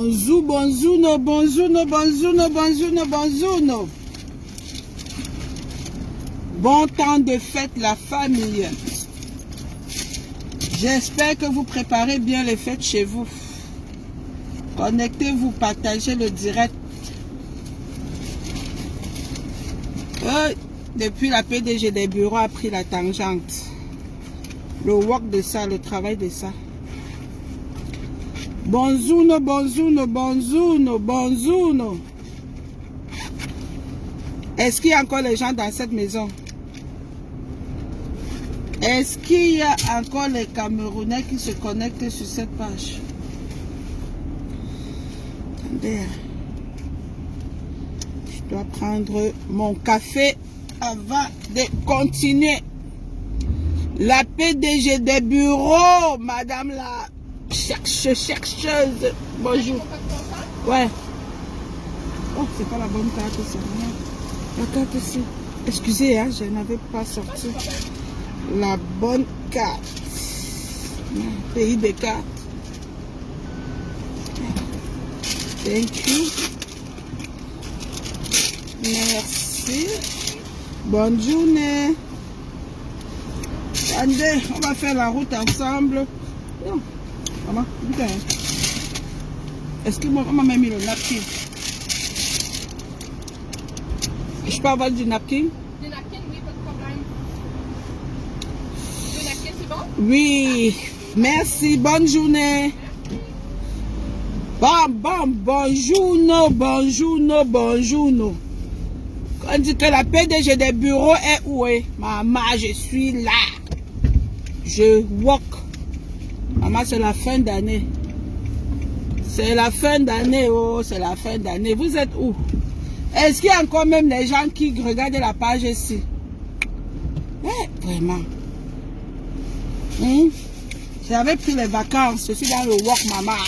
Bonjour, bonjour, no, bonjour, no, bonjour, no, bonjour, no, bonjour, no. Bon temps de fête, la famille. J'espère que vous préparez bien les fêtes chez vous. Connectez-vous, partagez le direct. Depuis la PDG des bureaux a pris la tangente. Le work de ça, le travail de ça. Bonjour, no, bonjour, no, bonjour, no, bonjour, no. Est-ce qu'il y a encore les gens dans cette maison? Est-ce qu'il y a encore les Camerounais qui se connectent sur cette page? Attendez. Je dois prendre mon café avant de continuer. La PDG des bureaux, madame la chercheuse. Bonjour. Ouais. Oh, c'est pas la bonne carte, ça. La carte ici. Excusez, hein, je n'avais pas sorti la bonne carte. Pays des cartes. Thank you. Merci. Bonne journée. Attendez, on va faire la route ensemble. Non. Maman, putain. Est-ce que maman m'a mis le napkin? Je peux avoir du napkin? Du napkin, oui, pas de problème. Du napkin, c'est bon? Oui. Merci. Bonne journée. Bonjour, no, bonjour, no, bonjour, no. Quand on dit que la PDG des bureaux est où? Maman, je suis là. Je walk. Maman, c'est la fin d'année. C'est la fin d'année, oh, c'est la fin d'année. Vous êtes où? Est-ce qu'il y a encore même les gens qui regardent la page ici? Ouais, vraiment. J'avais pris les vacances. Je suis dans le walk, maman.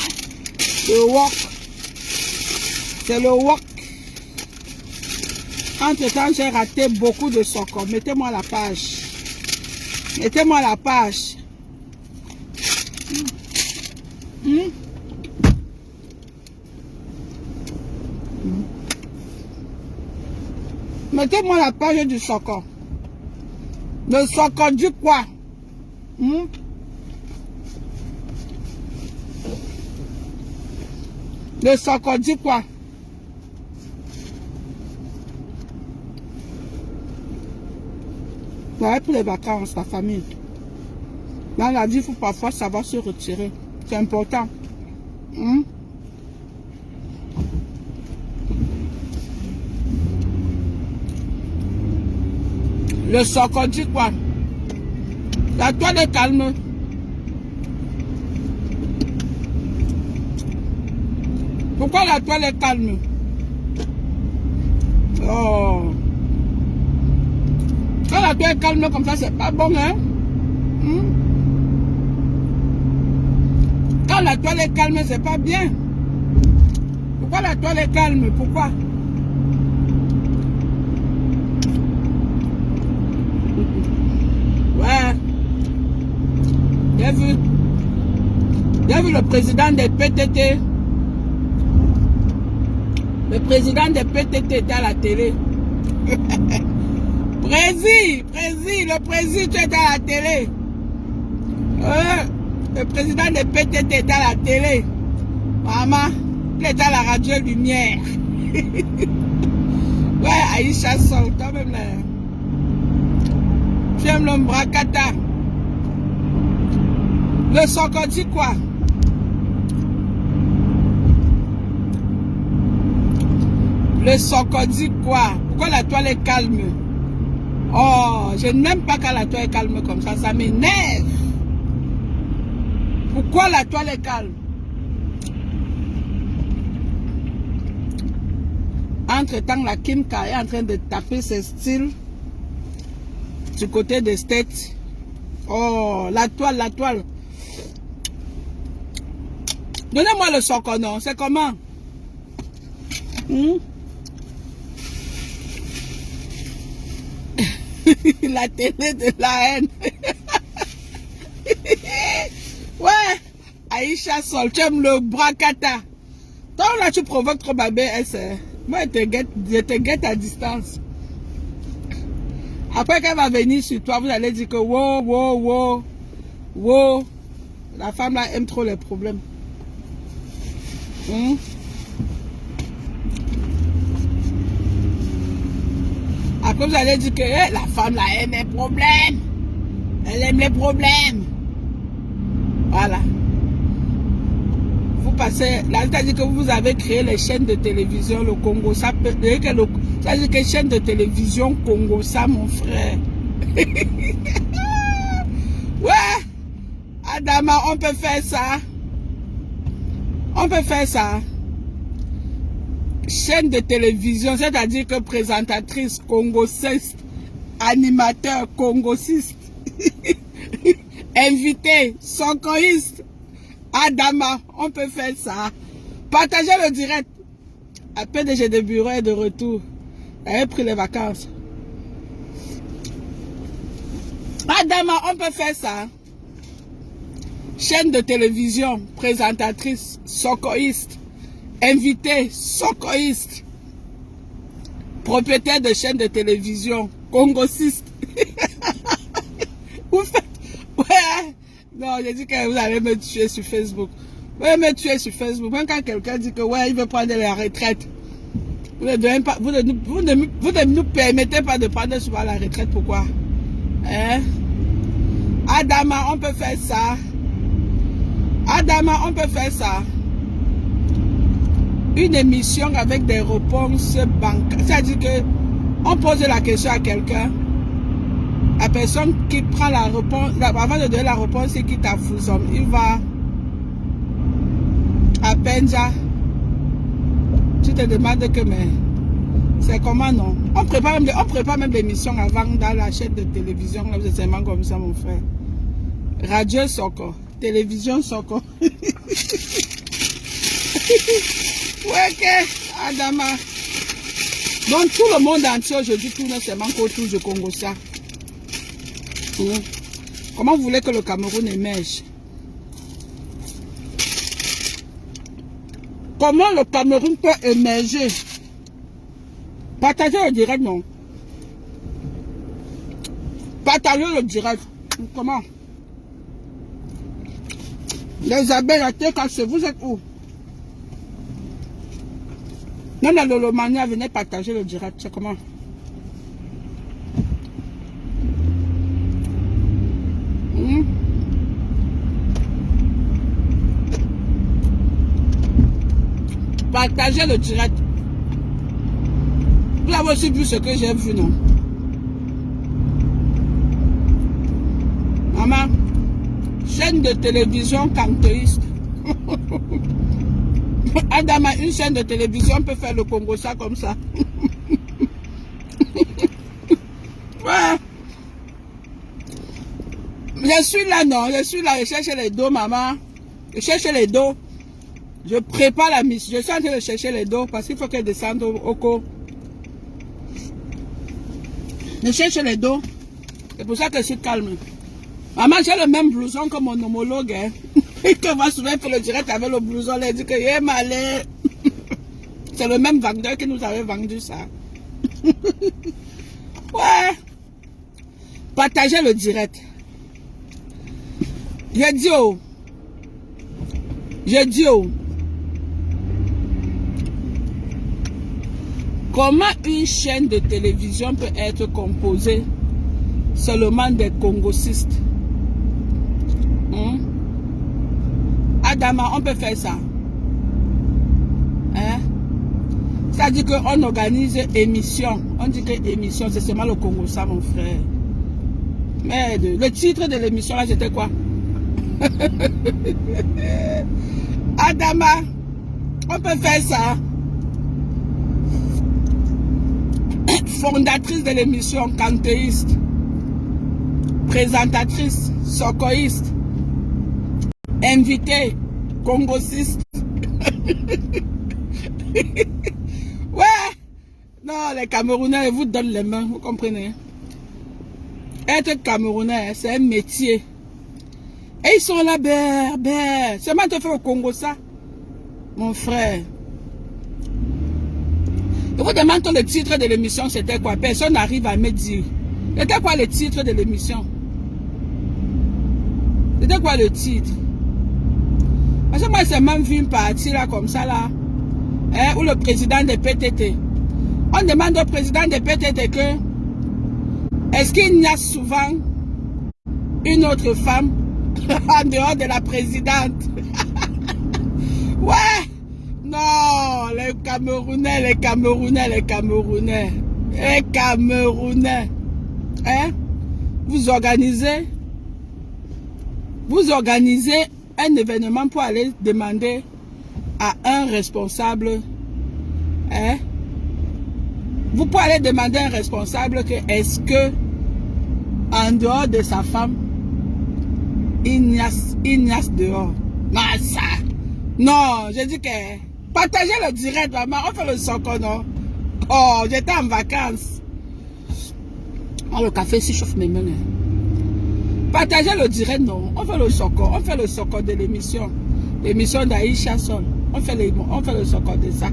Le walk. C'est le walk. Entre-temps, j'ai raté beaucoup de soccer. Mettez-moi la page. Mettez-moi la page. Mettez-moi la page du soccer. Le soccer du quoi? Le soccer du quoi? Ouais, pour les vacances, la famille. Dans la vie, il faut parfois savoir se retirer. C'est important. Le soccer dit quoi? La toile est calme. Pourquoi la toile est calme? Oh. Quand la toile est calme comme ça, c'est pas bon, hein? Quand la toile est calme, c'est pas bien. Pourquoi la toile est calme? Pourquoi? Ouais. J'ai vu le président des PTT. Le président des PTT était à la télé. Le président, tu es à la télé. Le président des PTT est à la télé. Maman, il est à la radio Lumière. Ouais, Aïcha Sol, toi même là. Tu aimes le Mbrakata. Le soccer dit quoi? Le soccer dit quoi? Pourquoi la toile est calme? Oh, je n'aime pas quand la toile est calme comme ça m'énerve. Pourquoi la toile est calme? Entre-temps, la Kim K est en train de taper ses styles du côté des States. Oh, la toile, la toile. Donnez-moi le soccer, non? C'est comment? La télé de la haine. Ouais. Aïcha Sol, tu aimes le Brakata. Toi, là, tu provoques trop ma belle. Moi, je te guette à distance. Après qu'elle va venir sur toi, vous allez dire que wow, wow, wow, wow. La femme là aime trop les problèmes. Après, vous allez dire que la femme là aime les problèmes. Elle aime les problèmes. Voilà. Vous passez, là, c'est-à-dire que vous avez créé les chaînes de télévision, le Congo, ça peut, c'est-à-dire que chaîne de télévision Congo, ça, mon frère. Ouais, Adama, on peut faire ça. On peut faire ça. Chaîne de télévision, c'est-à-dire que présentatrice congosiste, animateur congosiste, invité, sonkoïste, Adama, on peut faire ça. Partagez le direct. La PDG de bureau est de retour. Elle a pris les vacances. Adama, on peut faire ça. Chaîne de télévision, présentatrice, sonkoïste, invité, sonkoïste, propriétaire de chaîne de télévision, congosiste. Vous faites... Ouais. Non, j'ai dit que vous allez me tuer sur Facebook. Vous allez me tuer sur Facebook. Même quand quelqu'un dit que ouais, il veut prendre la retraite. Vous ne nous permettez pas de prendre souvent la retraite. Pourquoi? Hein? Adama, on peut faire ça. Adama, on peut faire ça. Une émission avec des réponses bancaires. C'est-à-dire que on pose la question à quelqu'un. La personne qui prend la réponse, avant de donner la réponse, c'est qui t'a fouillé. Il va à Penja. Tu te demandes que, mais c'est comment non? On prépare même l'émission avant dans la chaîne de télévision. Là, c'est seulement comme ça, mon frère. Radio Soko, télévision Soko. Ouais, ok, Adama. Donc, tout le monde entier aujourd'hui tourne seulement autour du Congo, ça. Comment vous voulez que le Cameroun émerge? Comment le Cameroun peut émerger? Partagez le direct, non? Partagez le direct. Comment? Les abeilles à terre cassées, vous êtes où? Non, la Lolomania, venez partager le direct. C'est comment? Partagez le direct. Vous avez aussi vu ce que j'ai vu, non? Maman, chaîne de télévision cantoïste. Adama, une chaîne de télévision peut faire le Congo ça comme ça. Ouais. Je suis là, non? Je suis là, je cherche les dos, maman. Je cherche les dos. Je prépare la mission. Je suis en train de chercher les dos parce qu'il faut qu'elle descende au co. Je cherche les dos. C'est pour ça que je suis calme. Maman, j'ai le même blouson que mon homologue. Hein. Et que moi, souvent, il fait le direct avec le blouson. Elle dit que est malin. C'est le même vendeur qui nous avait vendu ça. Ouais. Partagez le direct. Je dis oh. Je dis oh. Comment une chaîne de télévision peut être composée seulement des congosistes? Adama, on peut faire ça. Hein? C'est-à-dire qu'on organise émission. On dit que émission, c'est seulement le Congo, ça, mon frère. Merde. Le titre de l'émission, là, c'était quoi? Adama, on peut faire ça. Fondatrice de l'émission cantéiste, présentatrice sokoïste, invitée congosiste. Ouais. Non, les Camerounais, ils vous donnent les mains, vous comprenez? Être Camerounais, c'est un métier. Et ils sont là, berbère. Seulement te faire au Congo ça, mon frère. Je vous demande le titre de l'émission, c'était quoi? Personne n'arrive à me dire. C'était quoi le titre de l'émission? C'était quoi le titre? Parce que moi, j'ai même vu une partie là, comme ça là, hein, où le président de PTT. On demande au président de PTT que, est-ce qu'il y a souvent une autre femme en dehors de la présidente? Ouais! Non, les Camerounais, les Camerounais, les Camerounais, les Camerounais, hein? Vous organisez un événement pour aller demander à un responsable, hein? Vous pouvez aller demander à un responsable que est-ce que en dehors de sa femme, il y a dehors. Non, ça. Non, je dis que partagez le direct, maman. On fait le soccer, non? Oh, j'étais en vacances. Oh, le café s'échauffe mes mains. Partagez le direct, non? On fait le soccer. On fait le soccer de l'émission. L'émission d'Aïcha Sol. On fait le soccer de ça.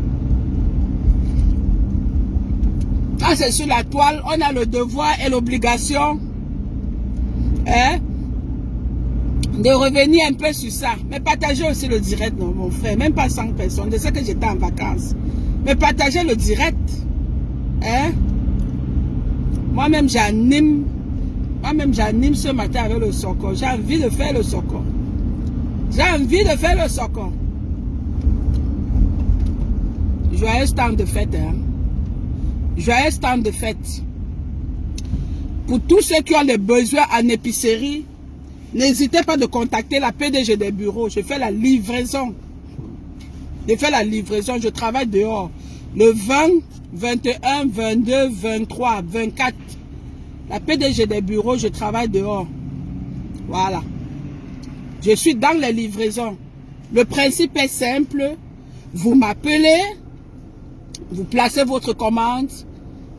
Quand c'est sur la toile, on a le devoir et l'obligation, hein, de revenir un peu sur ça. Mais partagez aussi le direct, non, mon frère. Même pas 100 personnes. Je sais que j'étais en vacances. Mais partagez le direct. Hein? Moi-même, j'anime. Moi-même, j'anime ce matin avec le soccer. J'ai envie de faire le soccer. J'ai envie de faire le soccer. Joyeux temps de fête, hein? Joyeux temps de fête. Pour tous ceux qui ont des besoins en épicerie, n'hésitez pas de contacter la PDG des bureaux. Je fais la livraison. Je fais la livraison. Je travaille dehors. Le 20, 21, 22, 23, 24. La PDG des bureaux, je travaille dehors. Voilà. Je suis dans les livraisons. Le principe est simple. Vous m'appelez. Vous placez votre commande.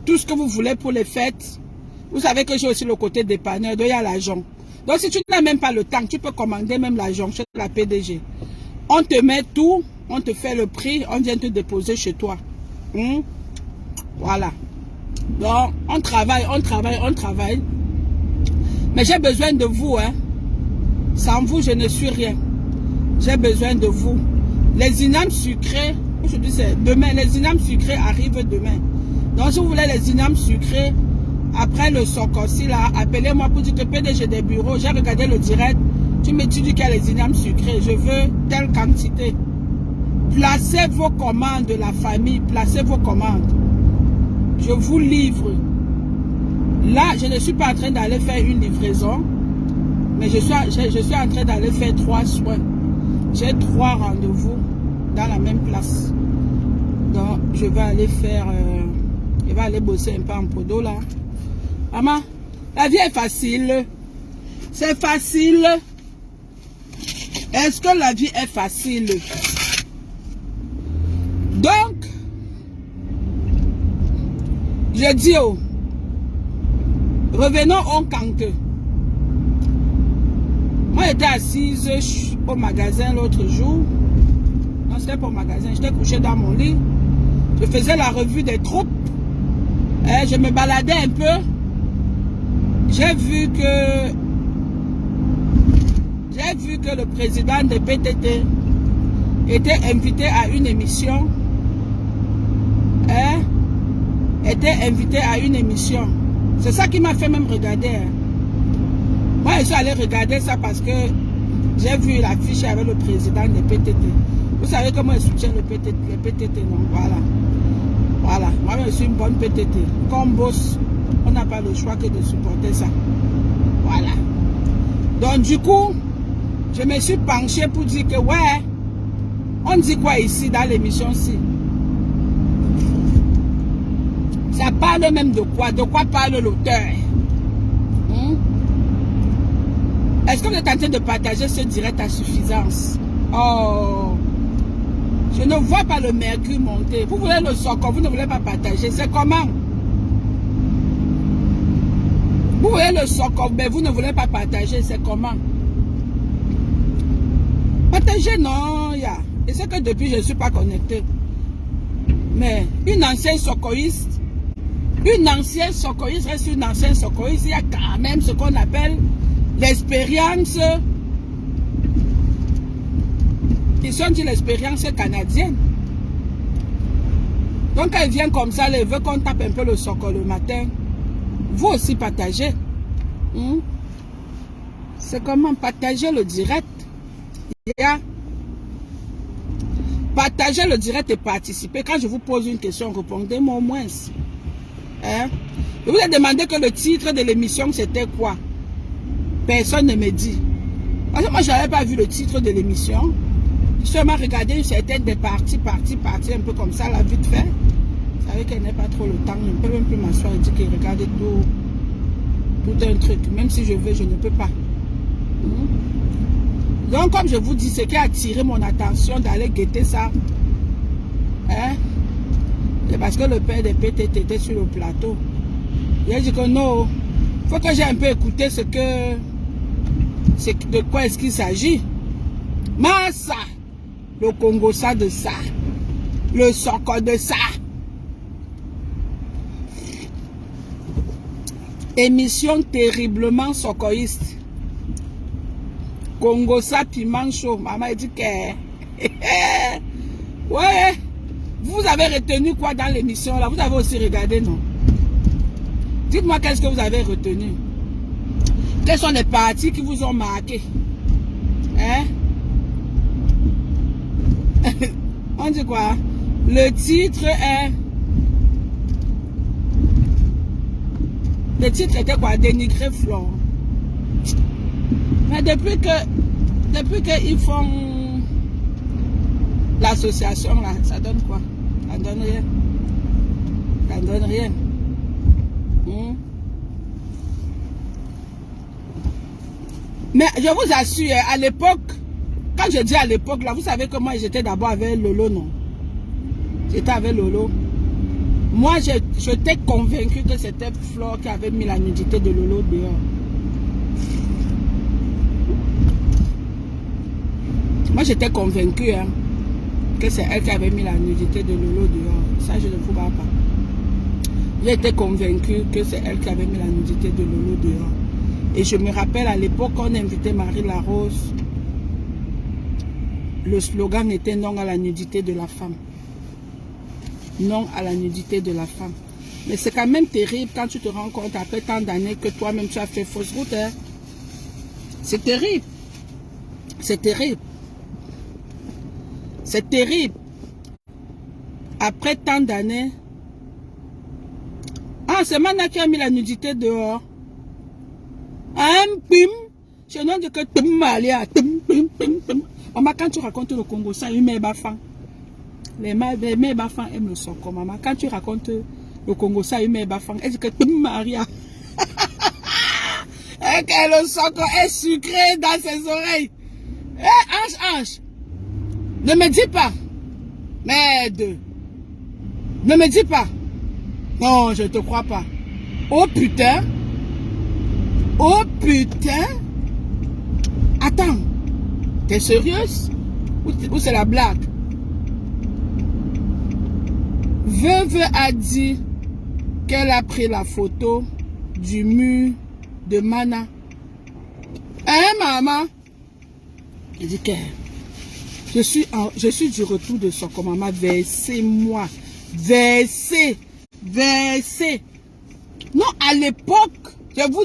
Tout ce que vous voulez pour les fêtes. Vous savez que j'ai aussi le côté dépanneur. Donc il y a l'agent. Donc si tu n'as même pas le temps, tu peux commander même l'agent chez la PDG. On te met tout. On te fait le prix. On vient te déposer chez toi. Voilà. Donc on travaille. Mais j'ai besoin de vous. Hein. Sans vous, je ne suis rien. J'ai besoin de vous. Les inames sucrés. Aujourd'hui c'est demain. Les inames sucrés arrivent demain. Donc si vous voulez les inames sucrés, après le socorci là, appelez-moi pour dire que PDG des bureaux, j'ai regardé le direct, tu me dis qu'il y a les inames sucrés, je veux telle quantité. Placez vos commandes, la famille, placez vos commandes. Je vous livre. Là, je ne suis pas en train d'aller faire une livraison, mais je suis en train d'aller faire 3 soins. J'ai 3 rendez-vous dans la même place. Donc, je vais aller faire... je vais aller bosser un peu en podo là. Maman, la vie est facile. C'est facile. Est-ce que la vie est facile? Donc, je dis, revenons au Kanke. Moi, j'étais assise au magasin l'autre jour. Non, c'était pas au magasin. J'étais couché dans mon lit. Je faisais la revue des troupes. Je me baladais un peu. J'ai vu que le président de PTT était invité à une émission. C'est ça qui m'a fait même regarder. Moi, je suis allé regarder ça parce que j'ai vu l'affiche avec le président de PTT. Vous savez comment je soutiens le PTT, non? Voilà. Voilà. Moi, je suis une bonne PTT. Comme boss, on n'a pas le choix que de supporter ça. Voilà. Donc, du coup, je me suis penché pour dire que, ouais, on dit quoi ici dans l'émission-ci? Ça parle même de quoi? De quoi parle l'auteur? Est-ce que vous êtes en train de partager ce direct à suffisance? Oh, je ne vois pas le mercure monter. Vous voulez le soccer, vous ne voulez pas partager. C'est comment? Vous voulez le soccer, mais vous ne voulez pas partager. C'est comment? Partager, non, Et c'est que depuis, je ne suis pas connecté. Mais une ancienne socorriste, reste une ancienne socorriste. Il y a quand même ce qu'on appelle l'expérience. Ils ont dit l'expérience canadienne. Donc quand elle vient comme ça, elle veut qu'on tape un peu le soco le matin. Vous aussi partagez. C'est comment partager le direct. Partagez le direct et participer. Quand je vous pose une question, répondez-moi au moins. Hein? Je vous ai demandé que le titre de l'émission c'était quoi. Personne ne me dit. Parce que moi je n'avais pas vu le titre de l'émission. J'ai seulement regardé une certaine des parties, un peu comme ça, la vite fait. Vous savez qu'elle n'a pas trop le temps. Je ne peux même plus m'asseoir et dire qu'elle regarde tout un truc. Même si je veux, je ne peux pas. Donc, comme je vous dis, ce qui a attiré mon attention d'aller guetter ça, hein, c'est parce que le père des PTT était sur le plateau. Il a dit que non, il faut que j'ai un peu écouté de quoi est-ce qu'il s'agit. Massa, le Congo ça de ça, le Soko de ça. Émission terriblement socoïste. Congo ça piment chaud. Maman dit que... ouais. Vous avez retenu quoi dans l'émission là? Vous avez aussi regardé, non? Dites-moi qu'est-ce que vous avez retenu. Quelles sont les parties qui vous ont marqué? Hein? On dit quoi? Le titre est... Le titre était quoi? Dénigrer Flore. Mais depuis qu'ils font l'association là, ça donne quoi? Ça donne rien. Ça donne rien. Mais je vous assure, à l'époque, quand je dis à l'époque là, vous savez que moi j'étais d'abord avec Lolo, non? J'étais avec Lolo. Moi, j'étais convaincu que c'était Flore qui avait mis la nudité de Lolo dehors. Moi, j'étais convaincu hein, que c'est elle qui avait mis la nudité de Lolo dehors. Ça, je ne vous parle pas. J'étais convaincu que c'est elle qui avait mis la nudité de Lolo dehors. Et je me rappelle à l'époque, on invitait Marie Larose. Le slogan était non à la nudité de la femme. Non à la nudité de la femme. Mais c'est quand même terrible quand tu te rends compte après tant d'années que toi-même tu as fait fausse route. Hein. C'est terrible. C'est terrible. C'est terrible. Après tant d'années. Ah, c'est Mana qui a mis la nudité dehors. Pim. Je n'en dis que tim malia. Tim, pim, pim, pim. Maman, quand tu racontes le Congo, ça, il met bafan. Les mères bafan aiment le soko, maman. Quand tu racontes le Congo, ça, il met bafan. Elle dit que tim maria. Et que le soko est sucré dans ses oreilles. Ange. Ne me dis pas. Merde. Ne me dis pas. Non, je ne te crois pas. Oh putain. Oh putain. Attends. T'es sérieuse? Ou c'est la blague? Veuve a dit qu'elle a pris la photo du mur de Mana. Hein, maman? Elle dit que je suis du retour de Soko, maman. Versez-moi. Versez. Non, à l'époque, je vous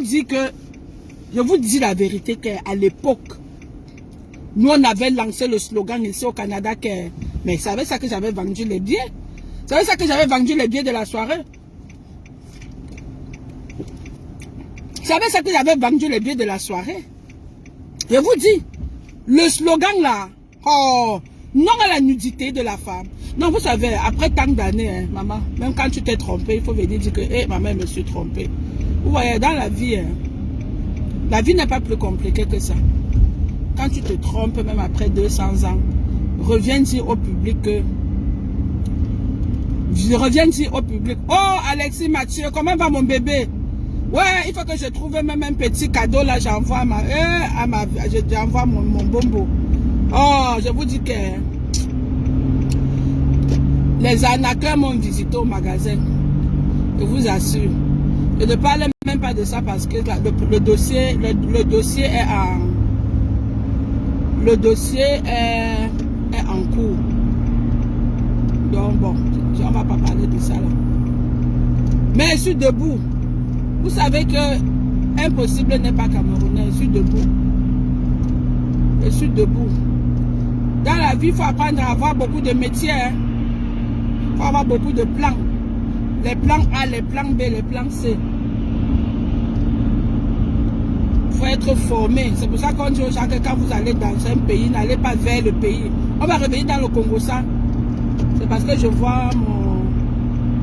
dis la vérité qu'à l'époque, nous on avait lancé le slogan ici au Canada que, mais vous savez ça que j'avais vendu les billets? Vous savez ça que j'avais vendu les billets de la soirée? Vous savez ça que j'avais vendu les billets de la soirée? Je vous dis, le slogan là, oh, non à la nudité de la femme. Non, vous savez, après tant d'années, hein, maman, même quand tu t'es trompé, il faut venir dire que, hé, maman, je me suis trompée. Vous voyez, dans la vie, hein, la vie n'est pas plus compliquée que ça. Quand tu te trompes, même après 200 ans, reviens dire au public que... Reviens dire au public, oh, Alexis Mathieu, comment va mon bébé? Ouais, il faut que je trouve même un petit cadeau, là, j'envoie j'envoie mon bombo. Oh, je vous dis que... Les arnaqueurs m'ont visité au magasin. Je vous assure. Je ne parle même pas de ça parce que le dossier est en cours. Donc bon, on ne va pas parler de ça là. Mais je suis debout. Vous savez que impossible n'est pas camerounais. Je suis debout. Je suis debout. Dans la vie, il faut apprendre à avoir beaucoup de métiers. Il faut avoir beaucoup de plans. Les plans A, les plans B, les plans C. Il faut être formé. C'est pour ça qu'on dit aux gens que quand vous allez dans un pays, n'allez pas vers le pays. On va revenir dans le Congo ça. C'est parce que je vois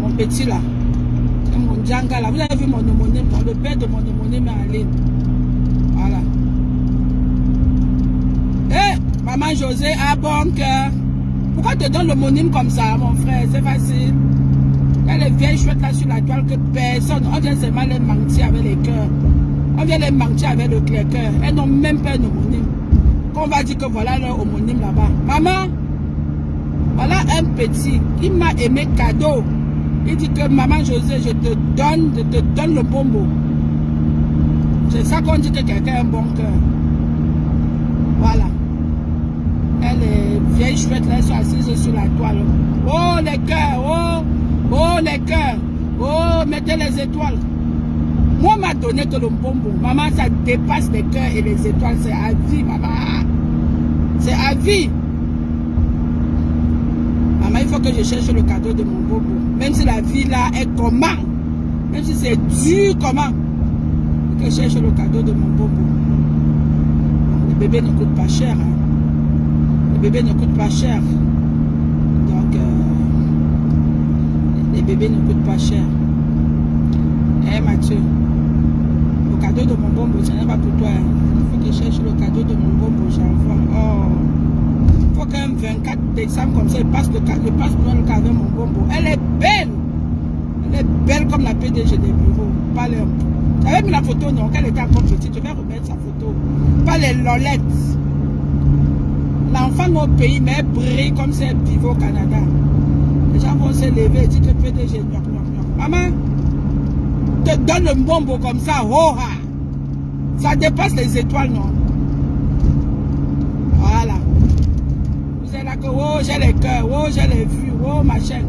mon petit là. Mon Djanga là. Vous avez vu mon homonyme, le père de mon homonyme est en ligne. Voilà. Eh, maman José a bon cœur. Pourquoi te donne l'homonyme comme ça, mon frère? C'est facile. Il y a les vieilles chouettes là sur la toile que personne. On vient seulement les mentir avec les cœurs. On vient les mentir avec le cœur. Elles n'ont même pas un homonyme. Qu'on va dire que voilà leur homonyme là-bas. Maman, voilà un petit qui m'a aimé cadeau. Il dit que maman José, je te donne le bonbon. C'est ça qu'on dit que quelqu'un a un bon cœur. Voilà. Et les vieilles chouettes là sont assises sur la toile. Oh les cœurs, oh les cœurs, oh mettez les étoiles. Moi m'a donné que le bonbon. Maman, ça dépasse les cœurs et les étoiles. C'est à vie, maman. C'est à vie. Maman, il faut que je cherche le cadeau de mon bonbon. Même si la vie là est comment. Même si c'est dur comment. Il faut que je cherche le cadeau de mon bonbon. Le bébé ne coûte pas cher. Hein. Le bébé ne coûte pas cher. Donc, les bébés ne coûtent pas cher. Eh Mathieu, le cadeau de mon bonbon, ce n'est pas pour toi. Il faut que je cherche le cadeau de mon bonbon, j'envoie. Oh, il faut qu'un 24 décembre comme ça, je passe le cadeau avec mon bonbon. Elle est belle. Elle est belle comme la PDG des bureaux. Pas les... J'avais mis la photo, non, qu'elle était encore petite. Je vais remettre sa photo. Pas les lolettes. L'enfant de notre pays, mais elle brille comme si elle vivait au Canada. Les gens vont se lever et dire que PDG, maman, te donne le bonbon comme ça, oh, ça dépasse les étoiles, non? Voilà. Vous êtes là que, oh, j'ai les cœurs, oh, j'ai les vues, oh, machin.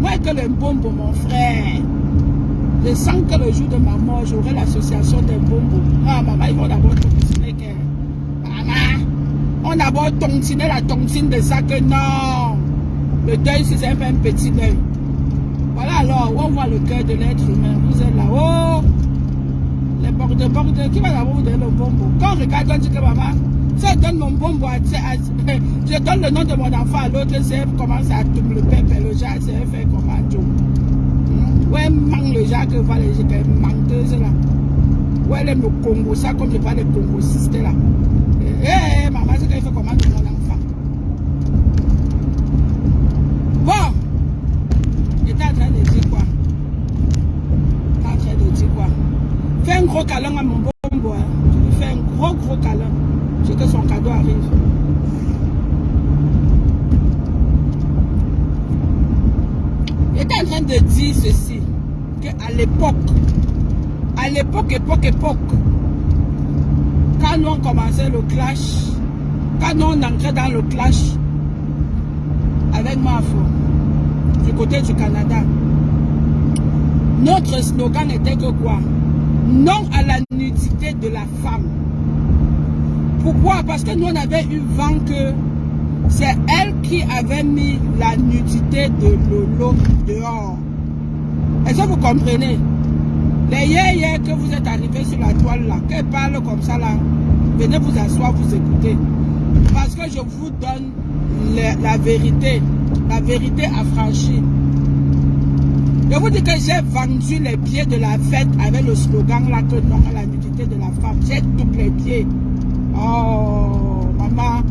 Moi, que le bonbon, mon frère, je sens que le jour de ma mort, j'aurai l'association des bonbons. Ah, maman, ils vont d'abord tontiner que, maman, on a d'abord tontiner la tontine de ça que non. Le deuil, c'est un peu un petit deuil. Voilà alors, où on voit le cœur de l'être humain. Vous êtes là, oh, les bords, qui va d'abord vous donner le bonbon? Quand on regarde, on dit que maman, si elle donne mon bonbon, je donne le nom de mon enfant à l'autre, si elle commence à tout le peuple, le genre, c'est elle fait comment, Joe. Ouais, manque le genre que voilà, j'étais menteuse là. Ouais, elle aime le Congo, ça, comme je parle des Congosistes là. Eh, maman, c'est qu'elle fait comment de mon enfant. Bon. J'étais en train de dire quoi? J'étais en train de dire quoi? Fais un gros câlin à mon bonbon. Hein. Je lui fais un gros câlin. C'est que son cadeau arrive. J'étais en train de dire ceci. Qu'à l'époque, quand nous on commençait le clash, quand nous on entrait dans le clash avec Mafo, du côté du Canada, notre slogan était que quoi? Non à la nudité de la femme. Pourquoi? Parce que nous on avait eu vent que c'est elle qui avait mis la nudité de Lolo dehors. Est-ce que vous comprenez? Les hier que vous êtes arrivés sur la toile là, qu'elle parle comme ça là, venez vous asseoir, vous écouter. Parce que je vous donne la vérité affranchie. Je vous dis que j'ai vendu les pieds de la fête avec le slogan là que non à la nudité de la femme. J'ai tous les pieds. Oh, maman.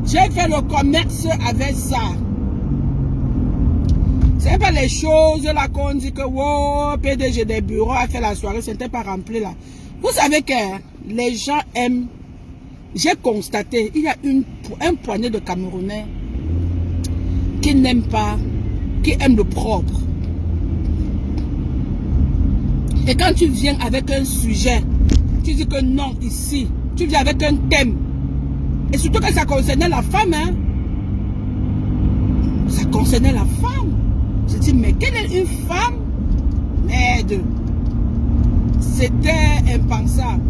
J'ai fait le commerce avec ça. C'est pas les choses là qu'on dit que wow, PDG des bureaux a fait la soirée, c'était pas rempli là. Vous savez que les gens aiment. J'ai constaté, il y a un poignet de Camerounais. qui n'aime pas, qui aime le propre. Et quand tu viens avec un sujet, tu dis que non, ici, tu viens avec un thème. Et surtout que ça concernait la femme, hein. Ça concernait la femme. Je dis, mais quelle est une femme? Merde. C'était impensable.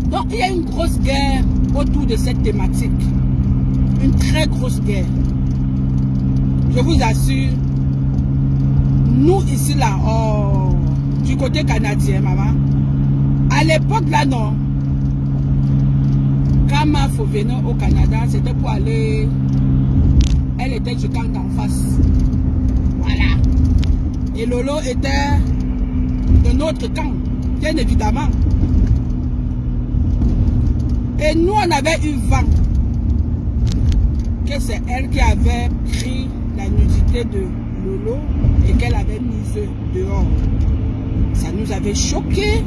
Donc, il y a une grosse guerre autour de cette thématique. Une très grosse guerre. Je vous assure, nous ici là, oh, du côté canadien, maman, à l'époque là, non. Quand ma faut venir au Canada, c'était pour aller, elle était du camp d'en face. Voilà. Et Lolo était de notre camp, bien évidemment. Et nous, on avait eu vent que c'est elle qui avait pris la nudité de Lolo et qu'elle avait mise dehors. Ça nous avait choqués.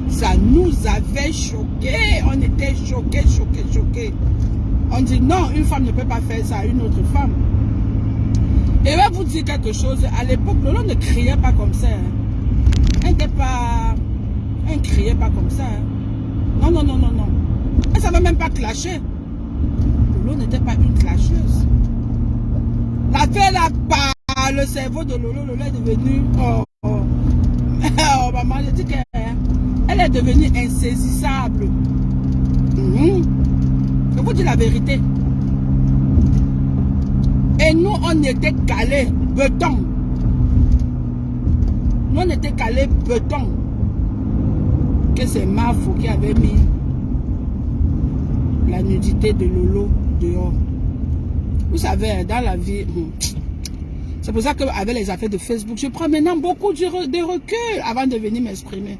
Ça nous avait choqués. On était choqués. On dit non, une femme ne peut pas faire ça à une autre femme. Et je vais vous dire quelque chose. À l'époque, Lolo ne criait pas comme ça. Hein. Elle ne criait pas comme ça. Hein. Non. Elle ne savait même pas clasher. Lolo n'était pas une clasheuse. La fille là, le cerveau de Lolo est devenu... Oh, maman, je dis qu'elle est devenue insaisissable. Je vous dis la vérité. Et nous, on était calés, béton. Nous, on était calés, béton. Que c'est Mafo qui avait mis la nudité de Lolo dehors. Vous savez, dans la vie, c'est pour ça qu'avec les affaires de Facebook, je prends maintenant beaucoup de recul avant de venir m'exprimer.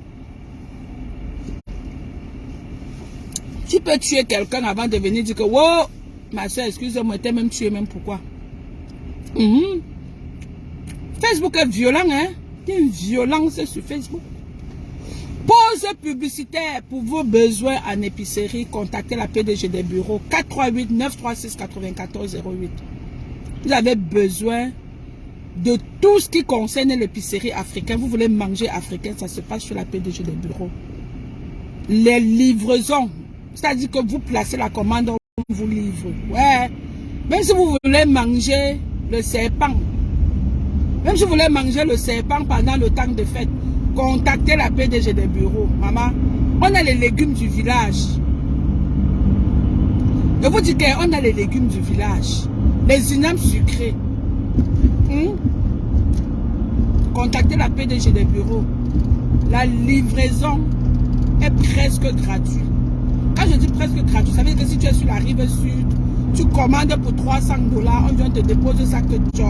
Tu peux tuer quelqu'un avant de venir dire que, wow, ma soeur, excusez-moi, t'es même tué, même pourquoi? Facebook est violent, hein? Il y a une violence sur Facebook. Pause publicitaire pour vos besoins en épicerie. Contactez la PDG des bureaux 438 936 94 08. Vous avez besoin de tout ce qui concerne l'épicerie africaine. Vous voulez manger africain, ça se passe sur la PDG des bureaux. Les livraisons, c'est-à-dire que vous placez la commande, on vous livre. Ouais. Même si vous voulez manger le serpent, même si vous voulez manger le serpent pendant le temps de fête, contactez la PDG des bureaux. Maman, on a les légumes du village. Je vous dis qu'on a les légumes du village. Les inames sucrés. Contactez la PDG des bureaux. La livraison est presque gratuite. Quand je dis presque gratuit, ça veut dire que si tu es sur la rive sud, tu commandes pour 300 $, on vient te déposer ça que tu...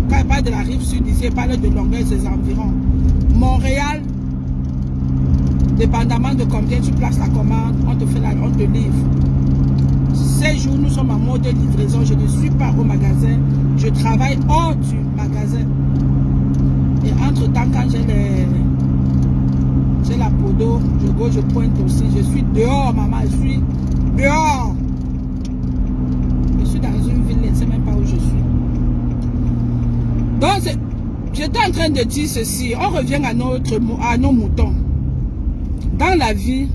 Quand il parle de la rive sud, ici, il parle de longueur, ses environs. Montréal, dépendamment de combien tu places la commande, on te livre. Ces jours, nous sommes en mode livraison. Je ne suis pas au magasin. Je travaille hors du magasin. Et entre-temps, quand j'ai la podo, je pointe aussi. Je suis dehors, maman. Je suis dehors. Je suis dans une ville, je ne sais même pas où je suis. Donc, j'étais en train de dire ceci. On revient à nos moutons. Dans la vie,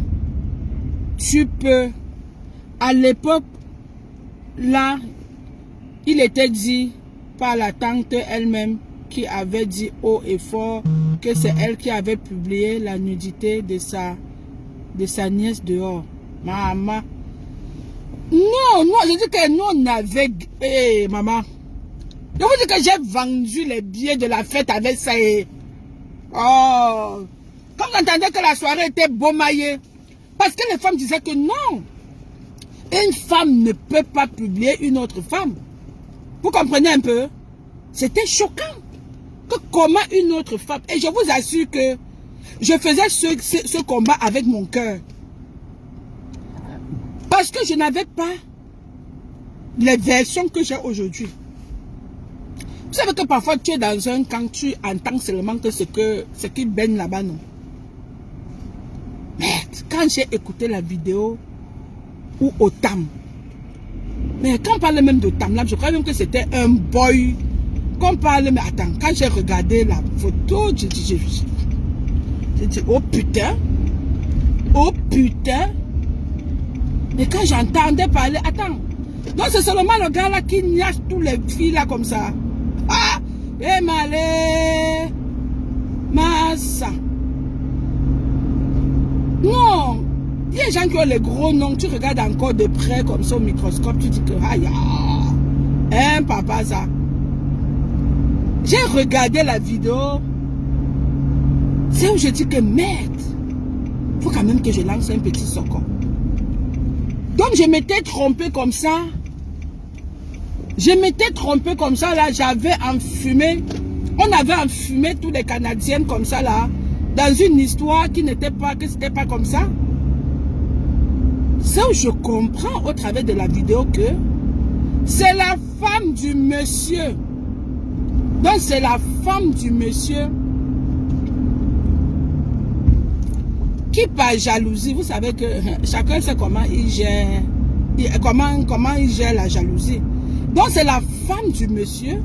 tu peux... À l'époque, là, il était dit par la tante elle-même qui avait dit haut et fort que c'est elle qui avait publié la nudité de sa nièce dehors. Maman. Non, je dis que nous on avait... Hey, maman. Je vous dis que j'ai vendu les billets de la fête avec ça. Oh. Comme j'entendais que la soirée était beaumaillée. Parce que les femmes disaient que non. Une femme ne peut pas publier une autre femme. Vous comprenez un peu? C'était choquant. Que comment une autre femme... Et je vous assure que je faisais ce combat avec mon cœur. Parce que je n'avais pas les versions que j'ai aujourd'hui. Vous savez que parfois tu es dans un camp, tu entends seulement que ce qui baigne là-bas, non? Merde, quand j'ai écouté la vidéo ou Otam, mais quand on parlait même d'Otam, là, je croyais même que c'était un boy. Quand on parlait, mais attends, quand j'ai regardé la photo, j'ai dit, oh putain, oh putain. Mais quand j'entendais parler, attends, donc c'est seulement le gars là qui niache tous les filles là comme ça. Ah, et malé, massa. Non, il y a des gens qui ont les gros noms, tu regardes encore de près comme ça au microscope, tu dis que, aïe, hein, papa, ça. J'ai regardé la vidéo, c'est où je dis que merde, faut quand même que je lance un petit socon. Donc je m'étais trompé comme ça. Je m'étais trompé comme ça là, j'avais enfumé. On avait enfumé tous les Canadiennes comme ça là, dans une histoire qui n'était pas, que c'était pas comme ça. C'est où je comprends au travers de la vidéo que c'est la femme du monsieur. Donc c'est la femme du monsieur qui par jalousie, vous savez que chacun sait comment il gère, comment il gère la jalousie. Donc c'est la femme du monsieur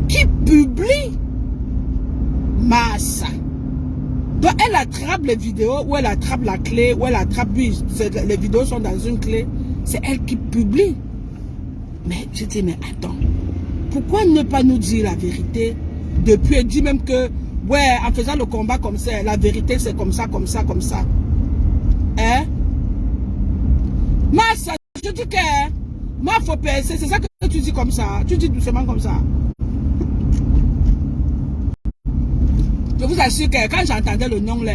qui publie Massa. Donc elle attrape les vidéos, ou elle attrape la clé, ou elle attrape lui, les vidéos sont dans une clé, c'est elle qui publie. Mais je dis, mais attends, pourquoi ne pas nous dire la vérité depuis, elle dit même que, ouais, en faisant le combat comme ça, la vérité c'est comme ça, comme ça, comme ça. Hein? Massa, je dis que, moi faut percer, c'est ça que tu dis comme ça, tu dis doucement comme ça. Je vous assure que quand j'entendais le nom là,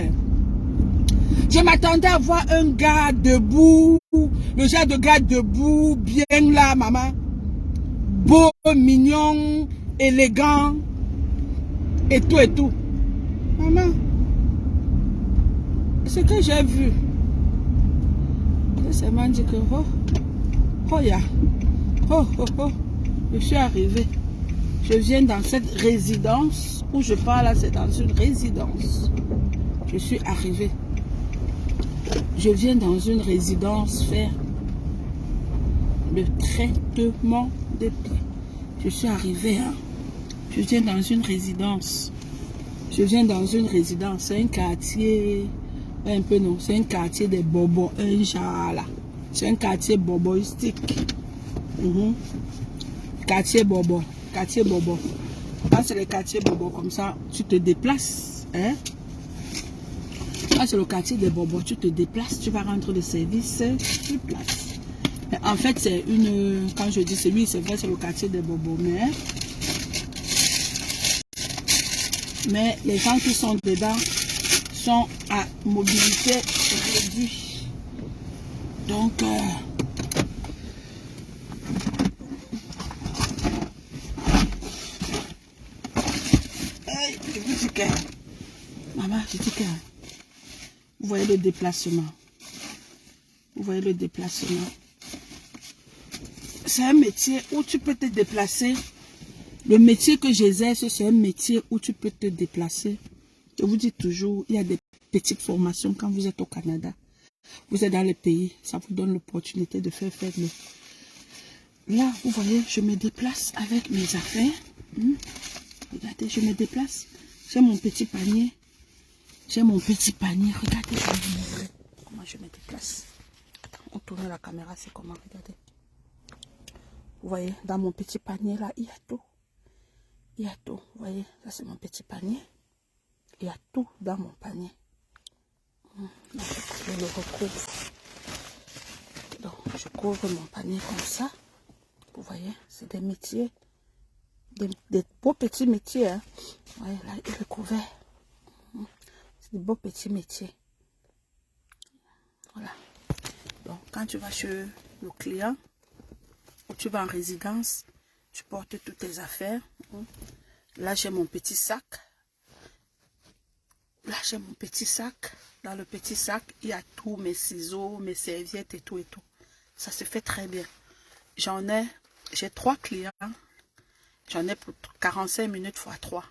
je m'attendais à voir un gars debout, le genre de gars debout, bien là, maman. Beau, mignon, élégant, et tout et tout. Maman, ce que j'ai vu, c'est m'a dit que, oh, ya, oh, je suis arrivée. Je viens dans cette résidence où je parle là, c'est dans une résidence. Je suis arrivée. Je viens dans une résidence faire le traitement des pieds. Je suis arrivée, hein. Je viens dans une résidence. Je viens dans une résidence. C'est un quartier, un peu non, c'est un quartier des bobos, un genre là. C'est un quartier boboistique. Quartier bobo. Quartier bobo. Quand c'est le quartier bobo comme ça, tu te déplaces. Hein? Quand c'est le quartier des bobos, tu te déplaces, tu vas rendre le service, tu places. Mais en fait, c'est une. Quand je dis celui, c'est vrai, c'est le quartier des bobos. Mais les gens qui sont dedans sont à mobilité réduite. Donc, je vous dis que, maman, je dis que, vous voyez le déplacement. Vous voyez le déplacement. C'est un métier où tu peux te déplacer. Le métier que j'exerce, c'est un métier où tu peux te déplacer. Je vous dis toujours, il y a des petites formations quand vous êtes au Canada. Vous êtes dans les pays, ça vous donne l'opportunité de faire le... Là, vous voyez, je me déplace avec mes affaires. Regardez, je me déplace. J'ai mon petit panier. J'ai mon petit panier. Regardez, je vais vous montrer comment je me déplace. Attends, on tourne la caméra, c'est comment, regardez. Vous voyez, dans mon petit panier là, il y a tout. Il y a tout. Vous voyez, ça c'est mon petit panier. Il y a tout dans mon panier. Là, je le recouvre. Donc, je couvre mon panier comme ça. Vous voyez, c'est des métiers. Des beaux petits métiers. Hein. Vous voyez, là, il est couvert. C'est des beaux petits métiers. Voilà. Donc, quand tu vas chez le client, ou tu vas en résidence, tu portes toutes tes affaires. Là, j'ai mon petit sac. Là, j'ai mon petit sac. Dans le petit sac, il y a tous mes ciseaux, mes serviettes et tout et tout. Ça se fait très bien. J'ai 3 clients. J'en ai pour 45 minutes x 3.